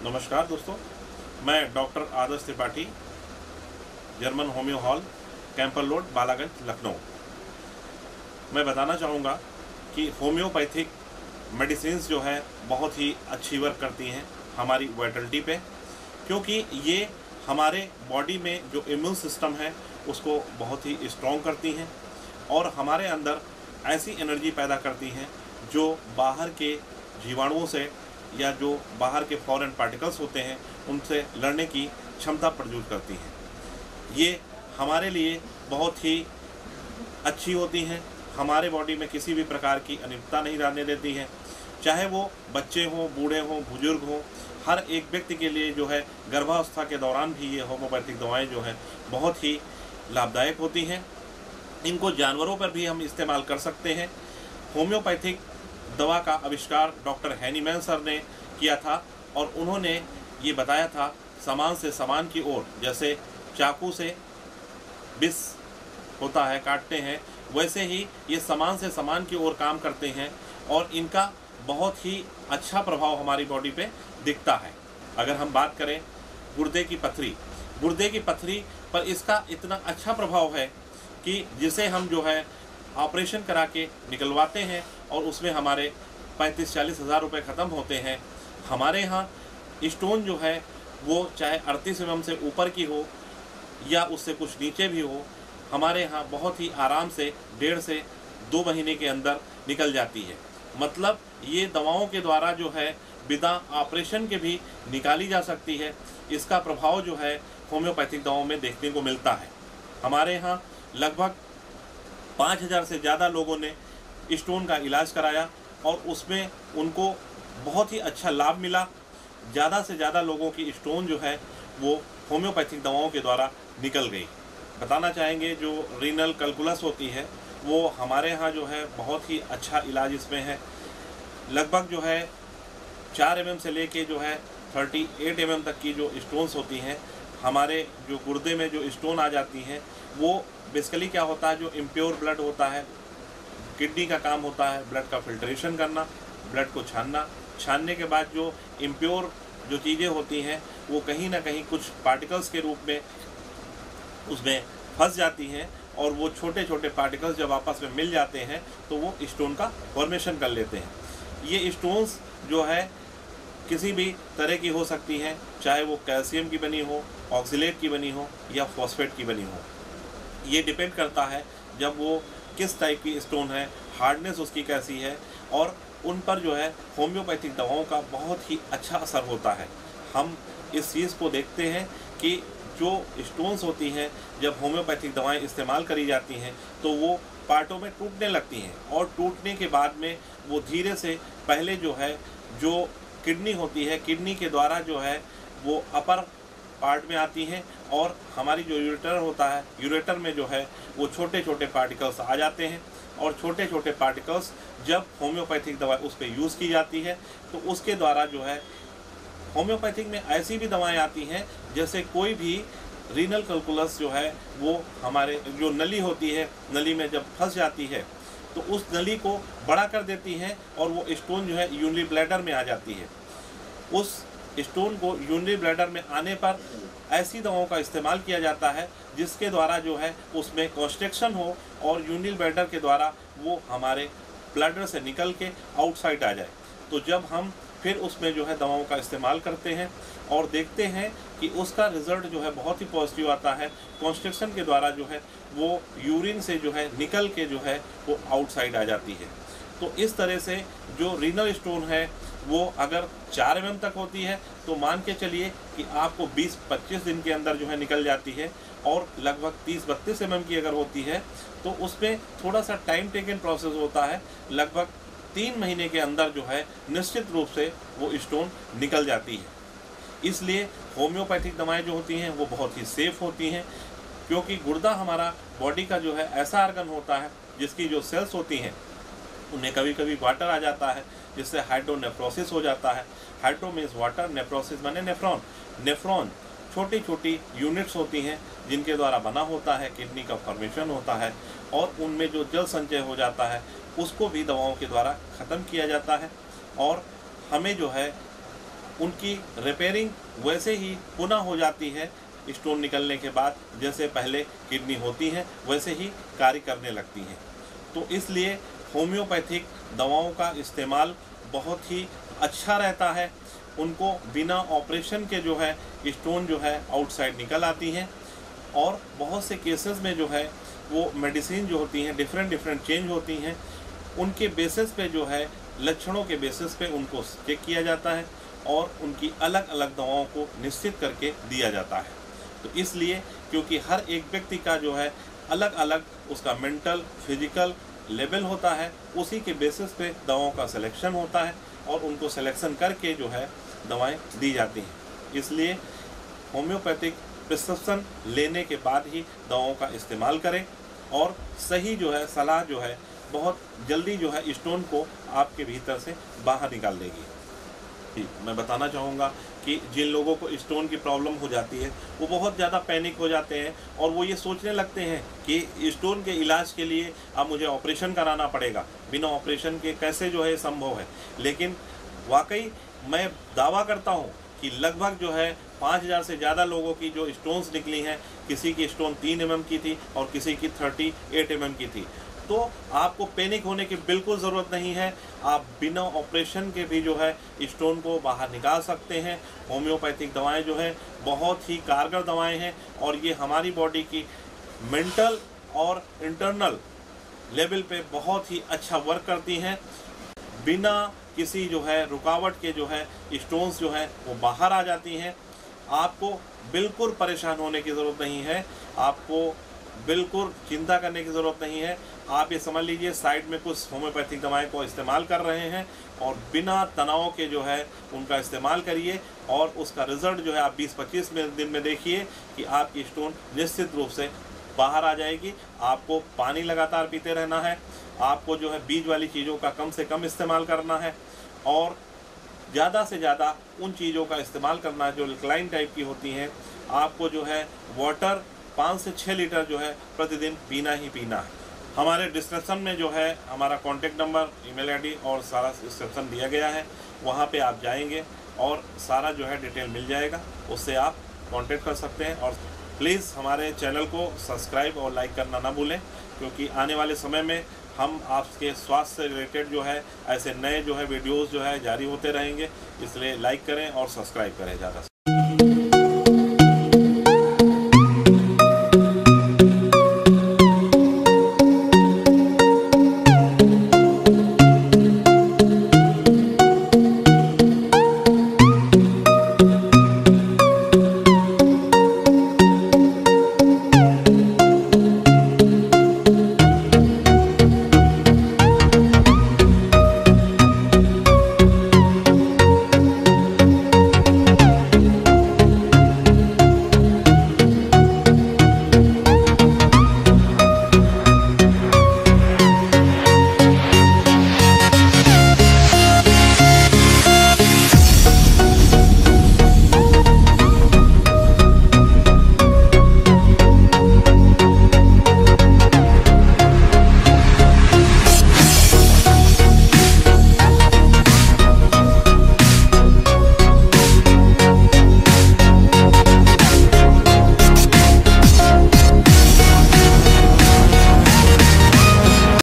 नमस्कार दोस्तों, मैं doctor Adarsh Tripathi, German homeo hall, Campbell road, Balaganj, Lucknow. मैं बताना चाहूँगा कि होम्योपैथिक मेडिसिन्स जो है बहुत ही अच्छी वर्क करती हैं हमारी वाइटलिटी पे, क्योंकि ये हमारे बॉडी में जो इम्यून सिस्टम है उसको बहुत ही स्ट्रॉन्ग करती हैं और हमारे अंदर ऐसी एनर्जी पैदा करती हैं जो बाहर के जीवाणुओं से या जो बाहर के फॉरेन पार्टिकल्स होते हैं उनसे लड़ने की क्षमता प्रदान करती हैं। ये हमारे लिए बहुत ही अच्छी होती हैं, हमारे बॉडी में किसी भी प्रकार की अनियमितता नहीं रहने देती हैं, चाहे वो बच्चे हों, बूढ़े हों, बुजुर्ग हों, हर एक व्यक्ति के लिए जो है गर्भावस्था के दौरान भी ये होम्योपैथिक दवाएं जो हैं बहुत ही लाभदायक होती हैं। इनको जानवरों पर भी हम इस्तेमाल कर सकते हैं। होम्योपैथिक दवा का आविष्कार डॉक्टर हैनीमैन सर ने किया था और उन्होंने ये बताया था सामान से सामान की ओर, जैसे चाकू से विष होता है, काटते हैं, वैसे ही ये सामान से सामान की ओर काम करते हैं और इनका बहुत ही अच्छा प्रभाव हमारी बॉडी पे दिखता है। अगर हम बात करें गुर्दे की पथरी पर इसका इतना अच्छा प्रभाव है कि जिसे हम जो है ऑपरेशन करा के निकलवाते हैं और उसमें हमारे 35-40 हज़ार रुपये ख़त्म होते हैं। हमारे यहाँ स्टोन जो है वो चाहे 38 mm से ऊपर की हो या उससे कुछ नीचे भी हो, हमारे यहाँ बहुत ही आराम से 1.5 से 2 महीने के अंदर निकल जाती है। मतलब ये दवाओं के द्वारा जो है बिना ऑपरेशन के भी निकाली जा सकती है। इसका प्रभाव जो है होम्योपैथिक दवाओं में देखने को मिलता है। हमारे यहाँ लगभग 5000 से ज़्यादा लोगों ने स्टोन का इलाज कराया और उसमें उनको बहुत ही अच्छा लाभ मिला। ज़्यादा से ज़्यादा लोगों की स्टोन जो है वो होम्योपैथिक दवाओं के द्वारा निकल गई। बताना चाहेंगे जो रीनल कैल्कुलस होती है वो हमारे यहाँ जो है बहुत ही अच्छा इलाज इसमें है। लगभग जो है 4 mm से लेके जो है 38 mm तक की जो स्टोन्स होती हैं, हमारे जो गुर्दे में जो स्टोन आ जाती हैं, वो बेसिकली क्या होता है, जो इम्प्योर ब्लड होता है, किडनी का काम होता है ब्लड का फिल्ट्रेशन करना, ब्लड को छानने के बाद जो इम्प्योर जो चीज़ें होती हैं वो कहीं ना कहीं कुछ पार्टिकल्स के रूप में उसमें फंस जाती हैं और वो छोटे छोटे पार्टिकल्स जब आपस में मिल जाते हैं तो वो स्टोन का फॉर्मेशन कर लेते हैं। ये स्टोन्स जो है किसी भी तरह की हो सकती हैं, चाहे वो कैल्शियम की बनी हो, ऑक्सीलेट की बनी हो या फॉस्फेट की बनी हो। ये डिपेंड करता है जब वो किस टाइप की स्टोन है, हार्डनेस उसकी कैसी है, और उन पर जो है होम्योपैथिक दवाओं का बहुत ही अच्छा असर होता है। हम इस चीज़ को देखते हैं कि जो स्टोन्स होती हैं जब होम्योपैथिक दवाएं इस्तेमाल करी जाती हैं तो वो पार्टों में टूटने लगती हैं और टूटने के बाद में वो धीरे से पहले जो है जो किडनी होती है, किडनी के द्वारा जो है वो अपर पार्ट में आती हैं और हमारी जो यूरेटर होता है, यूरेटर में जो है वो छोटे छोटे पार्टिकल्स आ जाते हैं और छोटे छोटे पार्टिकल्स जब होम्योपैथिक दवा उस पर यूज़ की जाती है तो उसके द्वारा जो है होम्योपैथिक में ऐसी भी दवाएं आती हैं जैसे कोई भी रीनल कैल्कुलस जो है वो हमारे जो नली होती है, नली में जब फंस जाती है तो उस नली को बड़ा कर देती है और वो स्टोन जो है यूरिनरी ब्लैडर में आ जाती है। उस स्टोन को यूरिनरी ब्लैडर में आने पर ऐसी दवाओं का इस्तेमाल किया जाता है जिसके द्वारा जो है उसमें कॉन्स्ट्रिक्शन हो और यूरिनरी ब्लैडर के द्वारा वो हमारे ब्लैडर से निकल के आउटसाइड आ जाए। तो जब हम फिर उसमें जो है दवाओं का इस्तेमाल करते हैं और देखते हैं कि उसका रिज़ल्ट जो है बहुत ही पॉजिटिव आता है। कॉन्स्ट्रिक्शन के द्वारा जो है वो यूरिन से जो है निकल के जो है वो आउटसाइड आ जाती है। तो इस तरह से जो रीनल स्टोन है वो अगर 4 mm तक होती है तो मान के चलिए कि आपको 20-25 दिन के अंदर जो है निकल जाती है, और लगभग 30-32 mm की अगर होती है तो उसमें थोड़ा सा टाइम टेकन प्रोसेस होता है। लगभग 3 महीने के अंदर जो है निश्चित रूप से वो स्टोन निकल जाती है। इसलिए होम्योपैथिक दवाएं जो होती हैं वो बहुत ही सेफ़ होती हैं, क्योंकि गुर्दा हमारा बॉडी का जो है ऐसा आर्गन होता है जिसकी जो सेल्स होती हैं उन्हें कभी कभी वाटर आ जाता है जिससे हाइड्रोनेफ्रोसिस हो जाता है। हाइड्रो मीन्स वाटर, नेफ्रोसिस माने नेफ्रॉन। नेफ्रॉन छोटी छोटी यूनिट्स होती हैं जिनके द्वारा बना होता है, किडनी का फॉर्मेशन होता है और उनमें जो जल संचय हो जाता है उसको भी दवाओं के द्वारा ख़त्म किया जाता है और हमें जो है उनकी रिपेयरिंग वैसे ही पुनः हो जाती है स्टोन निकलने के बाद, जैसे पहले किडनी होती है वैसे ही कार्य करने लगती हैं। तो इसलिए होम्योपैथिक दवाओं का इस्तेमाल बहुत ही अच्छा रहता है। उनको बिना ऑपरेशन के जो है स्टोन जो है आउटसाइड निकल आती हैं, और बहुत से केसेस में जो है वो मेडिसिन जो होती हैं डिफरेंट चेंज होती हैं, उनके बेसिस पे जो है लक्षणों के बेसिस पे उनको चेक किया जाता है और उनकी अलग अलग दवाओं को निश्चित करके दिया जाता है। तो इसलिए क्योंकि हर एक व्यक्ति का जो है अलग अलग उसका मेंटल फिजिकल लेवल होता है, उसी के बेसिस पे दवाओं का सिलेक्शन होता है और उनको सिलेक्शन करके जो है दवाएं दी जाती हैं। इसलिए होम्योपैथिक प्रिस्क्रिप्शन लेने के बाद ही दवाओं का इस्तेमाल करें, और सही जो है सलाह जो है बहुत जल्दी जो है स्टोन को आपके भीतर से बाहर निकाल देगी। मैं बताना चाहूँगा कि जिन लोगों को स्टोन की प्रॉब्लम हो जाती है वो बहुत ज़्यादा पैनिक हो जाते हैं और वो ये सोचने लगते हैं कि स्टोन के इलाज के लिए अब मुझे ऑपरेशन कराना पड़ेगा, बिना ऑपरेशन के कैसे जो है संभव है। लेकिन वाकई मैं दावा करता हूँ कि लगभग जो है 5000 से ज़्यादा लोगों की जो स्टोन्स निकली हैं, किसी की स्टोन 3 mm की थी और किसी की 38 mm की थी। तो आपको पैनिक होने की बिल्कुल ज़रूरत नहीं है। आप बिना ऑपरेशन के भी जो है स्टोन को बाहर निकाल सकते हैं। होम्योपैथिक दवाएं जो है बहुत ही कारगर दवाएं हैं और ये हमारी बॉडी की मेंटल और इंटरनल लेवल पे बहुत ही अच्छा वर्क करती हैं। बिना किसी जो है रुकावट के जो है स्टोन्स जो है वो बाहर आ जाती हैं। आपको बिल्कुल परेशान होने की ज़रूरत नहीं है, आपको बिल्कुल चिंता करने की ज़रूरत नहीं है। आप ये समझ लीजिए साइड में कुछ होम्योपैथिक दवाएं को इस्तेमाल कर रहे हैं और बिना तनाव के जो है उनका इस्तेमाल करिए, और उसका रिज़ल्ट जो है आप 20-25 दिन में देखिए कि आपकी स्टोन निश्चित रूप से बाहर आ जाएगी। आपको पानी लगातार पीते रहना है, आपको जो है बीज वाली चीज़ों का कम से कम इस्तेमाल करना है, और ज़्यादा से ज़्यादा उन चीज़ों का इस्तेमाल करना है जो अल्कलाइन टाइप की होती हैं। आपको जो है वाटर 5 से 6 लीटर जो है प्रतिदिन पीना ही पीना है। हमारे डिस्क्रिप्शन में जो है हमारा कॉन्टेक्ट नंबर, ईमेल आईडी और सारा डिस्क्रिप्शन दिया गया है, वहाँ पे आप जाएंगे और सारा जो है डिटेल मिल जाएगा, उससे आप कांटेक्ट कर सकते हैं। और प्लीज़ हमारे चैनल को सब्सक्राइब और लाइक करना ना भूलें, क्योंकि आने वाले समय में हम आपके स्वास्थ्य से रिलेटेड जो है ऐसे नए जो है वीडियोज़ जो है जारी होते रहेंगे। इसलिए लाइक करें और सब्सक्राइब करें ज़्यादा से।